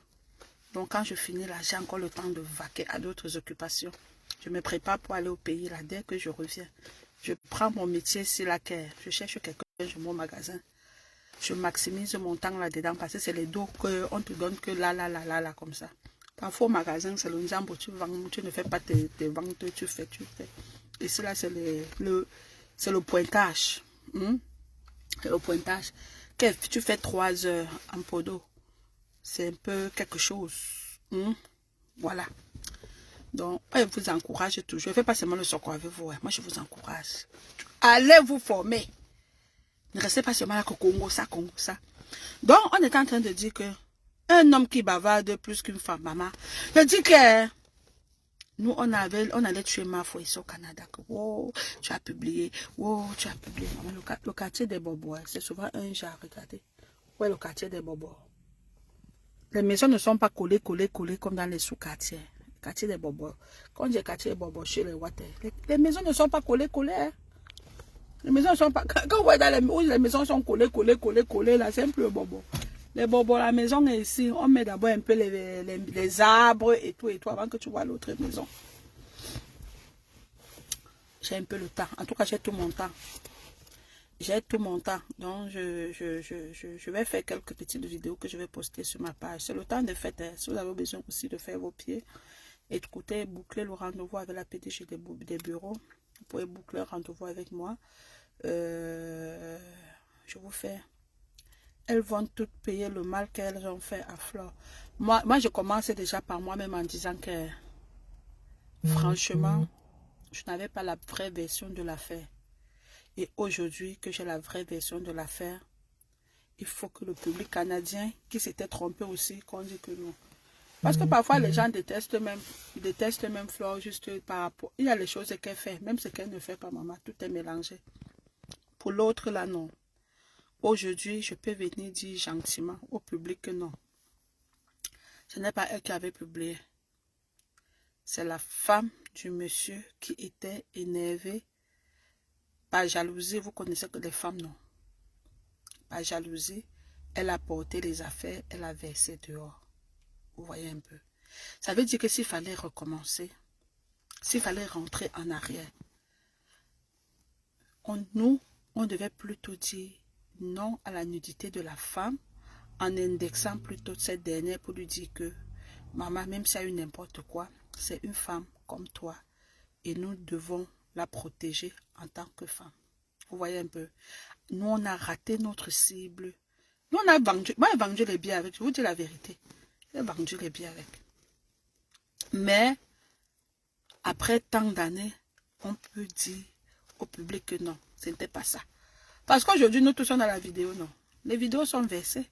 Donc, quand je finis là, j'ai encore le temps de vaquer à d'autres occupations. Je me prépare pour aller au pays là. Dès que je reviens, je prends mon métier sur la caisse. Je cherche quelqu'un, je vais au magasin. Je maximise mon temps là-dedans parce que c'est les dos qu'on te donne que là, comme ça. Parfois au magasin, c'est le jambe, tu vends, tu ne fais pas tes ventes, tu fais. Ici là, c'est le pointage. C'est le pointage. Tu fais 3 heures en podo. C'est un peu quelque chose. Voilà. Donc, je vous encourage toujours. Je ne fais pas seulement le soco avec vous. Moi, je vous encourage. Allez vous former. Ne restez pas seulement là que Congo ça. Donc, on est en train de dire que un homme qui bavarde plus qu'une femme, maman. Je dis que nous, on allait tuer ma foi ici au Canada. Oh, tu as publié. Oh, tu as publié. Maman, le quartier des Bobos, c'est souvent un genre, regardez. Ouais, le quartier des Bobos. Les maisons ne sont pas collées comme dans les sous-quartiers. Le quartier des Bobos. Quand j'ai quartier des Bobos chez les Water, les maisons ne sont pas collées. Hein. Les maisons ne sont pas... Quand vous voyez dans les maisons sont collées, là, c'est un peu bobo. Les bobos, la maison est ici. On met d'abord un peu les arbres et tout avant que tu vois l'autre maison. J'ai un peu le temps. En tout cas, j'ai tout mon temps. Donc, je vais faire quelques petites vidéos que je vais poster sur ma page. C'est le temps de fête. Hein. Si vous avez besoin aussi de faire vos pieds, écoutez, boucler le rendez-vous avec la PDG des bureaux. Vous pouvez boucler le rendez-vous avec moi. Je vous fais. Elles vont toutes payer le mal qu'elles ont fait à Flore. Moi, je commence déjà par moi-même en disant que, franchement, je n'avais pas la vraie version de l'affaire. Et aujourd'hui que j'ai la vraie version de l'affaire, il faut que le public canadien, qui s'était trompé aussi, qu'on dise que non. Parce que parfois, les gens détestent même Flore juste par rapport. Il y a les choses qu'elle fait, même ce qu'elle ne fait pas, maman, tout est mélangé. Pour l'autre, là, non. Aujourd'hui, je peux venir dire gentiment au public que non. Ce n'est pas elle qui avait publié. C'est la femme du monsieur qui était énervée. Par jalousie, vous connaissez que les femmes, non. Par jalousie, elle a porté les affaires, elle a versé dehors. Vous voyez un peu. Ça veut dire que s'il fallait recommencer, s'il fallait rentrer en arrière, on devait plutôt dire non à la nudité de la femme en indexant plutôt cette dernière pour lui dire que maman, même si elle a eu n'importe quoi, c'est une femme comme toi et nous devons la protéger en tant que femme. Vous voyez un peu. Nous, on a raté notre cible. Nous, on a vendu. Moi, j'ai vendu les billets avec. Je vous dis la vérité. J'ai vendu les billets avec. Mais, après tant d'années, on peut dire au public que non, ce n'était pas ça. Parce qu'aujourd'hui, nous tous sommes dans la vidéo, non. Les vidéos sont versées.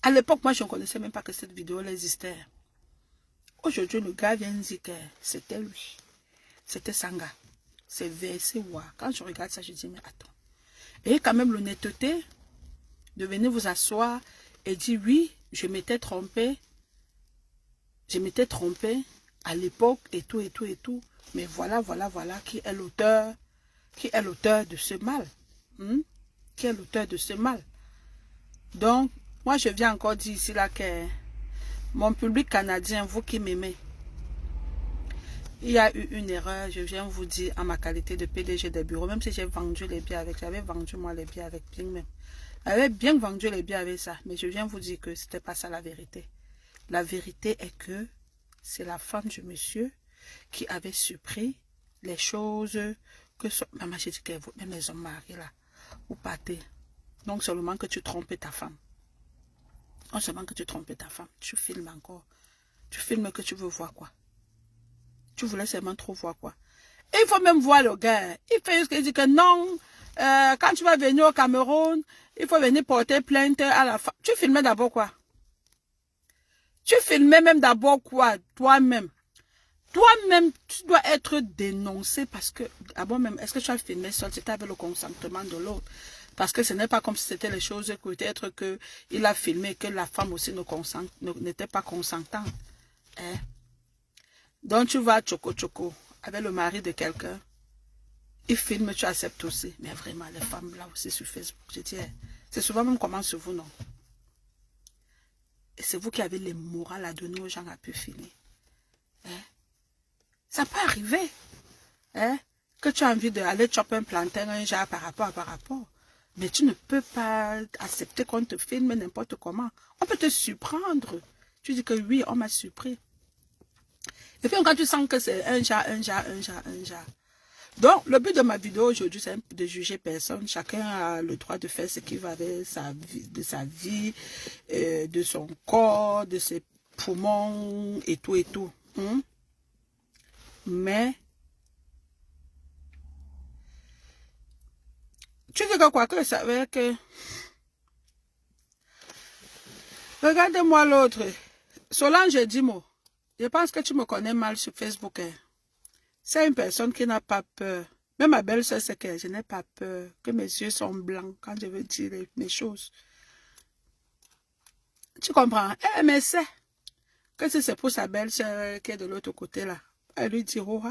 À l'époque, moi, je ne connaissais même pas que cette vidéo existait. Aujourd'hui, le gars vient dire que c'était lui. C'était Sanga. C'est versé, ouais. Quand je regarde ça, je dis, mais attends. Et quand même l'honnêteté de venir vous asseoir et dire, oui, je m'étais trompé. Je m'étais trompé à l'époque et tout. Mais voilà, qui est l'auteur de ce mal. Qui est l'auteur de ce mal. Donc, moi, je viens encore dire ici là que mon public canadien, vous qui m'aimez, il y a eu une erreur, je viens vous dire en ma qualité de PDG des bureaux, même si j'ai vendu les billets avec, j'avais vendu moi les billets avec bien même. J'avais bien vendu les billets avec ça, mais je viens vous dire que ce n'était pas ça la vérité. La vérité est que c'est la femme du monsieur qui avait surpris les choses que... Maman, j'ai dit que vous, même les hommes mariés là, vous partez. Donc seulement que tu trompes ta femme. Non seulement que tu trompes ta femme, tu filmes encore. Tu filmes que tu veux voir quoi. Tu voulais seulement trop voir quoi. Et il faut même voir le gars. Il fait juste qu'il dit que non, quand tu vas venir au Cameroun, il faut venir porter plainte à la femme. Tu filmais d'abord quoi? Tu filmais même d'abord quoi? Toi-même. Toi-même, tu dois être dénoncé parce que, d'abord même, est-ce que tu as filmé seul? C'était avec le consentement de l'autre. Parce que ce n'est pas comme si c'était les choses peut-être qu'il a filmé, que la femme aussi n'était pas consentante. Hein? Donc tu vas choco avec le mari de quelqu'un. Il filme, tu acceptes aussi. Mais vraiment, les femmes là aussi sur Facebook, je dis, c'est souvent même comment sur vous, non? Et c'est vous qui avez les morales à donner aux gens à pu filmer. Hein? Ça peut arriver. Hein? Que tu as envie d'aller chopper un plantain, un genre par rapport. Mais tu ne peux pas accepter qu'on te filme n'importe comment. On peut te surprendre. Tu dis que oui, on m'a surpris. Et puis quand tu sens que c'est un genre. Donc, le but de ma vidéo aujourd'hui, c'est de juger personne. Chacun a le droit de faire ce qu'il veut avec de sa vie, de son corps, de ses poumons et tout. Hein? Mais, tu dis que quoi que ça veut que... Regardez-moi l'autre. Solange Dimo. Je pense que tu me connais mal sur Facebook. Hein. C'est une personne qui n'a pas peur. Même ma belle-sœur sait que je n'ai pas peur. Que mes yeux sont blancs quand je veux dire mes choses. Tu comprends? Elle me sait que si c'est pour sa belle-sœur qui est de l'autre côté là. Elle lui dit, oh,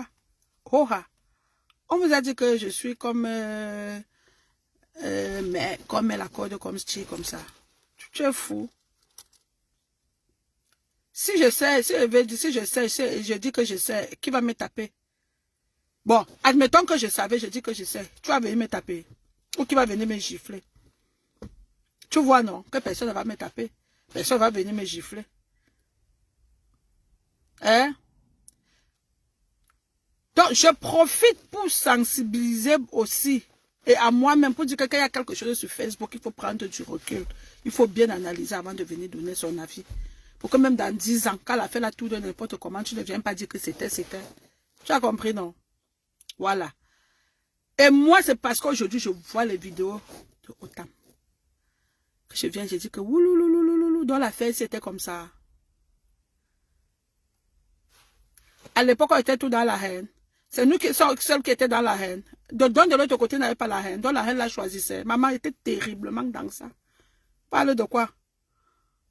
on vous a dit que je suis comme... mais comme elle accorde comme style, comme ça. Tu es fou. Si je sais, je dis que je sais, qui va me taper? Bon, admettons que je savais, je dis que je sais. Tu vas venir me taper. Ou qui va venir me gifler. Tu vois, non? Que personne ne va me taper. Personne va venir me gifler. Hein? Donc, je profite pour sensibiliser aussi. Et à moi-même, pour dire que quand il y a quelque chose sur Facebook, il faut prendre du recul. Il faut bien analyser avant de venir donner son avis. Pour que même dans 10 ans, quand la fait la tour de n'importe comment, tu ne viens pas dire que c'était. Tu as compris, non? Voilà. Et moi, c'est parce qu'aujourd'hui, je vois les vidéos de Otam. Que je viens, je dis que oulouloulouloulou, dans l'affaire, c'était comme ça. À l'époque, on était tout dans la haine. C'est nous qui sommes celles qui étaient dans la haine. Donc, de l'autre côté, n'avait pas la haine. Donc, la haine la choisissait. Maman était terriblement dans ça. Parle de quoi?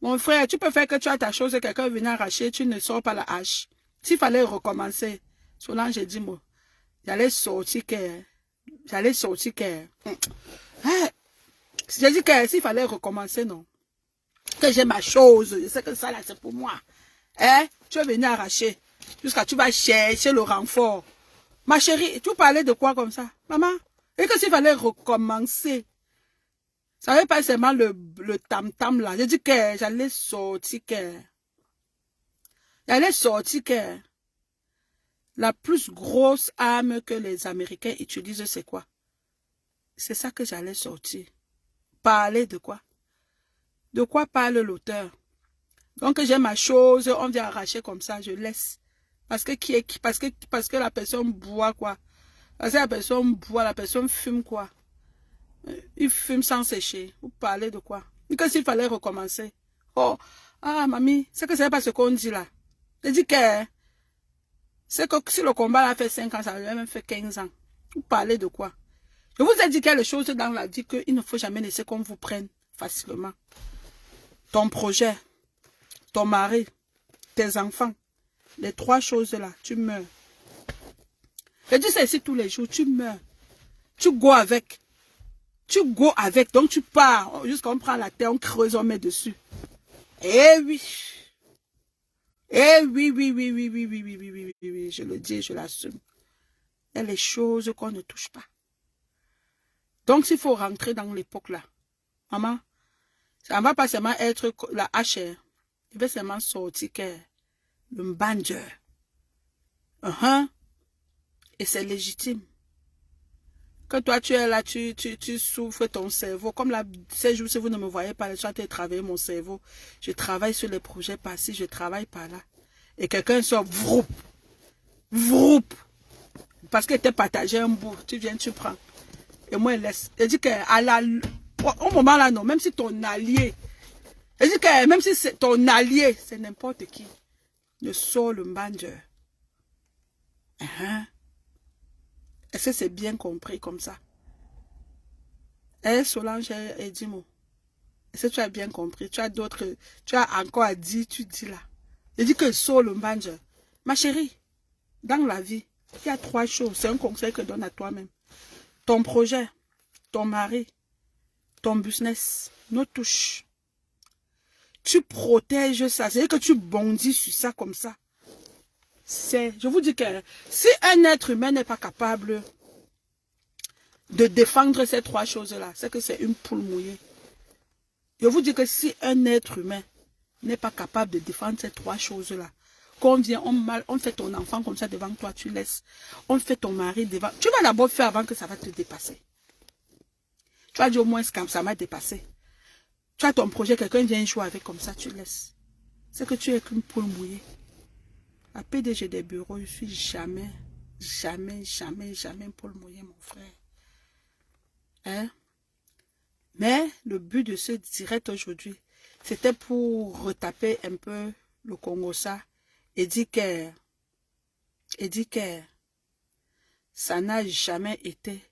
Mon frère, tu peux faire que tu as ta chose et quelqu'un vient arracher, tu ne sors pas la hache. S'il fallait recommencer, Solange, j'ai dit, moi, j'allais sortir que... J'ai dit que s'il fallait recommencer, non. Que j'ai ma chose, je sais que ça là, c'est pour moi. Hein? Tu vas venir arracher. Jusqu'à tu vas chercher le renfort. Ma chérie, tu parlais de quoi comme ça? Maman? Et que s'il fallait recommencer, ça ne veut pas seulement le tam-tam là. J'ai dit que j'allais sortir que... La plus grosse arme que les Américains utilisent, c'est quoi? C'est ça que j'allais sortir. Parler de quoi? De quoi parle l'auteur? Donc j'ai ma chose, on vient arracher comme ça, je laisse. Parce que la personne boit quoi? Parce que la personne boit, la personne fume quoi? Il fume sans sécher. Vous parlez de quoi? Et que s'il fallait recommencer. Oh, ah mamie, c'est que c'est pas ce qu'on dit là. Je dis que c'est que si le combat a fait 5 ans, ça a même fait 15 ans. Vous parlez de quoi? Je vous ai dit qu'il y a des choses dans la vie qu'il ne faut jamais laisser qu'on vous prenne facilement. Ton projet, ton mari, tes enfants, les 3 choses là, tu meurs. Je dis ça ici tous les jours, tu meurs. Tu go avec. Tu go avec, donc tu pars. Jusqu'à on prend la terre, on creuse, on met dessus. Eh oui. Eh oui, oui, je le dis, je l'assume. Il y a les choses qu'on ne touche pas. Donc, s'il faut rentrer dans l'époque là, maman, ça ne va pas seulement être la hache, il va seulement sortir le mbanger. Et c'est légitime. Que toi, tu es là, tu souffres ton cerveau. Comme là, ces jours, si vous ne me voyez pas, je suis en train de travailler mon cerveau. Je travaille sur les projets par-ci, je travaille par là. Et quelqu'un sort, vroup. Parce que tu as partagé un bout, tu viens, tu prends. Et moi, elle laisse. Elle dit au moment là, non, même si ton allié, elle dit que même si c'est ton allié, c'est n'importe qui, ne sort le mbanger. Est-ce que c'est bien compris comme ça? Solange et Dimo. Est-ce que tu as bien compris? Tu as d'autres, tu as encore à dire, tu dis là. Je dis que sort le mbanger. Ma chérie, dans la vie, il y a 3 choses. C'est un conseil que je donne à toi-même. Ton projet, ton mari, ton business, nos touches. Tu protèges ça. C'est-à-dire que tu bondis sur ça comme ça. Je vous dis que si un être humain n'est pas capable de défendre ces trois choses-là, c'est que c'est une poule mouillée. Je vous dis que si un être humain n'est pas capable de défendre ces trois choses-là, qu'on vient, on fait ton enfant comme ça devant toi, tu laisses. On fait ton mari devant. Tu vas d'abord faire avant que ça va te dépasser. Tu vas dire au moins quand ça m'a dépassé. Tu as ton projet, quelqu'un vient jouer avec comme ça, tu laisses. C'est que tu es qu'une poule mouillée. La PDG des bureaux, je suis jamais une poule mouillée, mon frère. Hein? Mais le but de ce direct aujourd'hui, c'était pour retaper un peu le Congo-ça et dire que ça n'a jamais été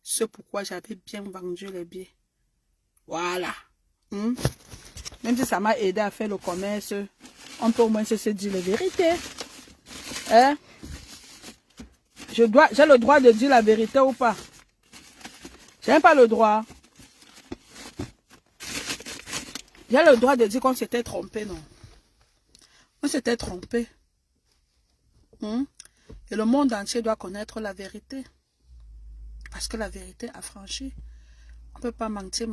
ce pourquoi j'avais bien vendu les billets. Voilà. Même si ça m'a aidé à faire le commerce, on peut au moins se dire la vérité. Hein? J'ai le droit de dire la vérité ou pas? J'ai même pas le droit. J'ai le droit de dire qu'on s'était trompé, non? On s'était trompé. Et le monde entier doit connaître la vérité. Parce que la vérité a franchi. On ne peut pas mentir.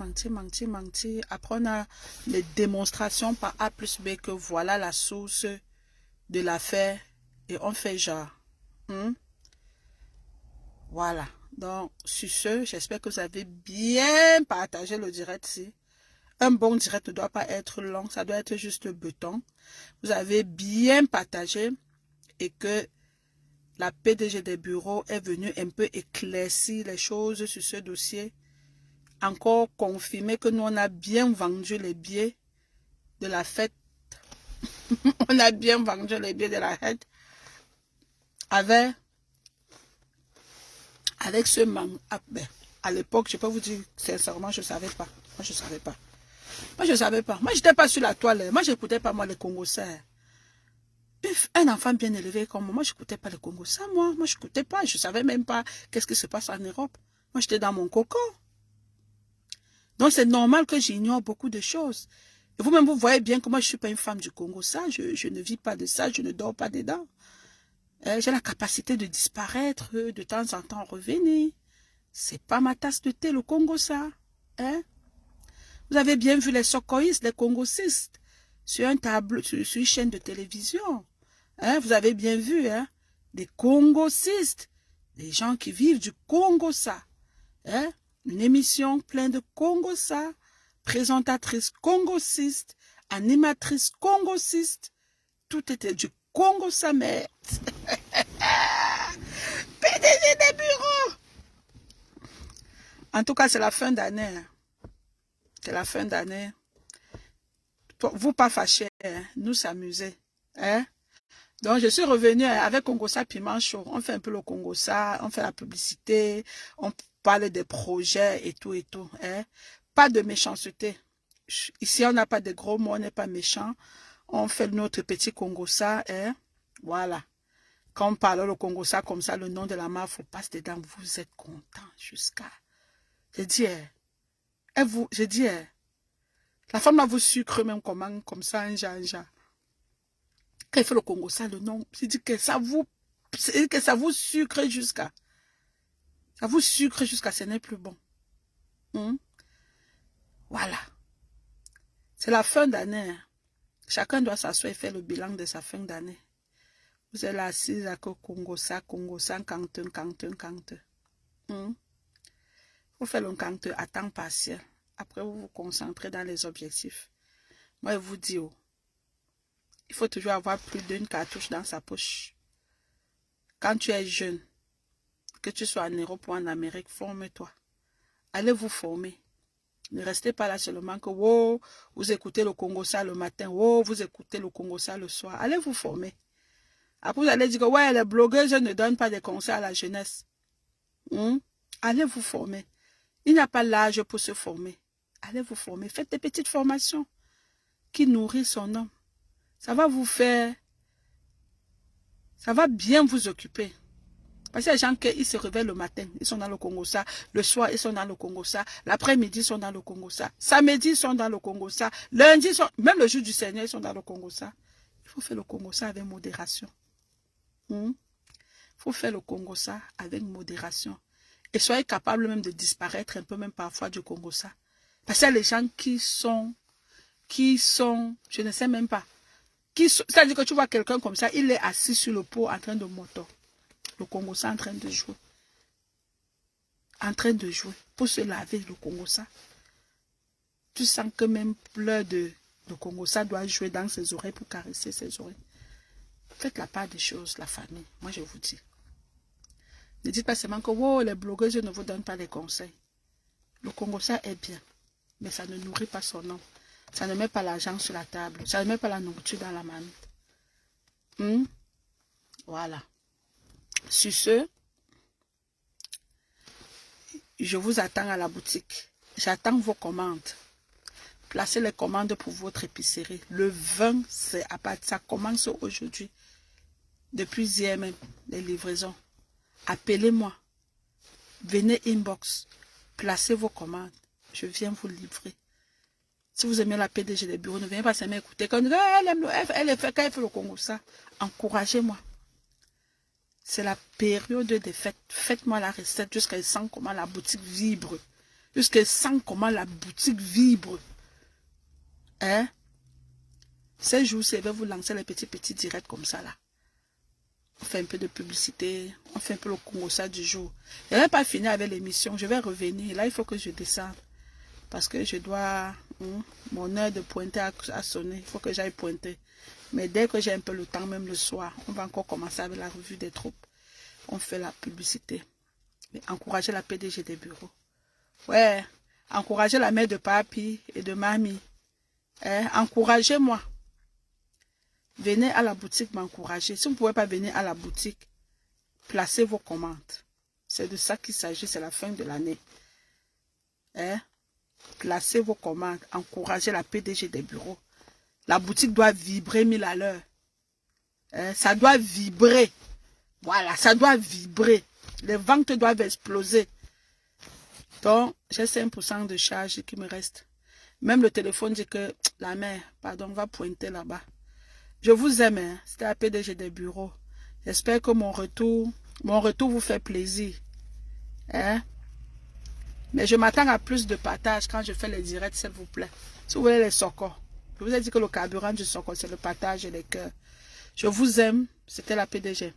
Après, on a les démonstrations par A plus B que voilà la source de l'affaire. Et on fait genre. Voilà. Donc, sur ce, j'espère que vous avez bien partagé le direct-ci. Un bon direct ne doit pas être long, ça doit être juste béton. Vous avez bien partagé et que la PDG des bureaux est venue un peu éclaircir les choses sur ce dossier. Encore confirmer que nous, on a bien vendu les billets de la fête. On a bien vendu les billets de la fête avec ce manque. À l'époque, je peux vous dire sincèrement, je ne savais pas. Moi, je ne savais pas. Moi, je ne savais pas. Moi, je n'étais pas sur la toile. Moi, je n'écoutais pas, moi, les Congolais. Un enfant bien élevé comme moi, je n'écoutais pas les Congolais, moi. Moi, je n'écoutais pas. Je ne savais même pas qu'est-ce qui se passe en Europe. Moi, j'étais dans mon cocon. Donc, c'est normal que j'ignore beaucoup de choses. Et vous-même, vous voyez bien que moi, je ne suis pas une femme du Congo. Ça, je ne vis pas de ça. Je ne dors pas dedans. J'ai la capacité de disparaître, de temps en temps revenir. C'est pas ma tasse de thé, le Congo, ça. Hein? Vous avez bien vu les sokoïstes, les congosistes, sur un tableau, sur une chaîne de télévision. Hein? Vous avez bien vu, hein? Des congosistes, des gens qui vivent du Congo, ça. Hein? Une émission pleine de Congo, ça. Présentatrice congosiste, animatrice congosiste. Tout était du Congo, ça, mais... PDG des bureaux. En tout cas, c'est la fin d'année. Hein. C'est la fin d'année. Vous pas fâchés, hein? Nous s'amuser. Hein? Donc, je suis revenue avec Congossa Piment Chaud. On fait un peu le Congossa, on fait la publicité, on parle des projets et tout et tout. Hein? Pas de méchanceté. Ici, on n'a pas de gros mots, on n'est pas méchant. On fait notre petit Congossa. Hein? Voilà. Quand on parle le Congossa comme ça, le nom de la marque, il faut passer dedans. Vous êtes content jusqu'à... Je dis, la femme là vous sucre même comme ça, un genre. Quand il fait le Congo, ça, le nom, je dis que ça vous sucre jusqu'à. Ça vous sucre jusqu'à ce n'est plus bon. Voilà. C'est la fin d'année. Hein. Chacun doit s'asseoir et faire le bilan de sa fin d'année. Vous êtes là assis à Congo, canteux. Vous faites le canteux à temps partiel. Après, vous vous concentrez dans les objectifs. Moi, je vous dis, il faut toujours avoir plus d'une cartouche dans sa poche. Quand tu es jeune, que tu sois en Europe ou en Amérique, forme-toi. Allez vous former. Ne restez pas là seulement que vous écoutez le Congo ça le matin, vous écoutez le Congo ça le soir. Allez vous former. Après, vous allez dire que ouais, les blogueuses ne donnent pas des conseils à la jeunesse. Allez vous former. Il n'y a pas l'âge pour se former. Allez vous former. Faites des petites formations qui nourrissent son homme. Ça va vous faire... Ça va bien vous occuper. Parce qu'il y a des gens qui se réveillent le matin, ils sont dans le Congo ça. Le soir, ils sont dans le Congo ça. L'après-midi, ils sont dans le Congo ça. Samedi, ils sont dans le Congo ça. Lundi, même le jour du Seigneur, ils sont dans le Congo ça. Il faut faire le Congo ça avec modération. Faut faire le Congo ça avec modération. Et soyez capable même de disparaître un peu même parfois du Congo ça. Parce qu'il y a les gens qui sont, je ne sais même pas, c'est-à-dire que tu vois quelqu'un comme ça, il est assis sur le pot en train de moto. Le Congo ça en train de jouer. En train de jouer. Pour se laver le Congo ça. Tu sens que même l'heure de Congo ça doit jouer dans ses oreilles pour caresser ses oreilles. Faites la part des choses, la famille. Moi je vous dis. Ne dites pas seulement que oh, les blogueuses ne vous donnent pas les conseils. Le Congo ça est bien. Mais ça ne nourrit pas son nom. Ça ne met pas l'argent sur la table. Ça ne met pas la nourriture dans la marmite. Voilà. Sur ce, je vous attends à la boutique. J'attends vos commandes. Placez les commandes pour votre épicerie. Le 20, c'est à part, ça commence aujourd'hui. Depuis hier même, les livraisons. Appelez-moi. Venez inbox. Placez vos commandes. Je viens vous livrer. Si vous aimez la PDG des bureaux, ne venez pas seulement écouter. Quand elle fait le Congo ça, encouragez-moi. C'est la période des fêtes. Faites-moi la recette jusqu'à sent comment la boutique vibre. Jusqu'à sent comment la boutique vibre. Hein? Ces jours-ci, je vais vous lancer les petits directs comme ça là. On fait un peu de publicité. On fait un peu le Congo ça du jour. Je n'ai pas fini avec l'émission. Je vais revenir. Là, il faut que je descende. Parce que je dois... mon heure de pointer a sonné. Il faut que j'aille pointer. Mais dès que j'ai un peu le temps, même le soir, on va encore commencer avec la revue des troupes. On fait la publicité. Mais encouragez la PDG des bureaux. Ouais. Encouragez la mère de papi et de mamie. Encouragez-moi. Venez à la boutique m'encourager. Si vous ne pouvez pas venir à la boutique, placez vos commandes. C'est de ça qu'il s'agit. C'est la fin de l'année. Placez vos commandes. Encouragez la PDG des bureaux. La boutique doit vibrer 1000 à l'heure. Ça doit vibrer. Voilà, ça doit vibrer. Les ventes doivent exploser. Donc, j'ai 5% de charge qui me reste. Même le téléphone dit que la mère, pardon, va pointer là-bas. Je vous aime. Hein? C'était la PDG des bureaux. J'espère que mon retour vous fait plaisir. Mais je m'attends à plus de partage quand je fais les directs, s'il vous plaît. Si vous voulez les socos. Je vous ai dit que le carburant du socos, c'est le partage et les cœurs. Je vous aime. C'était la PDG.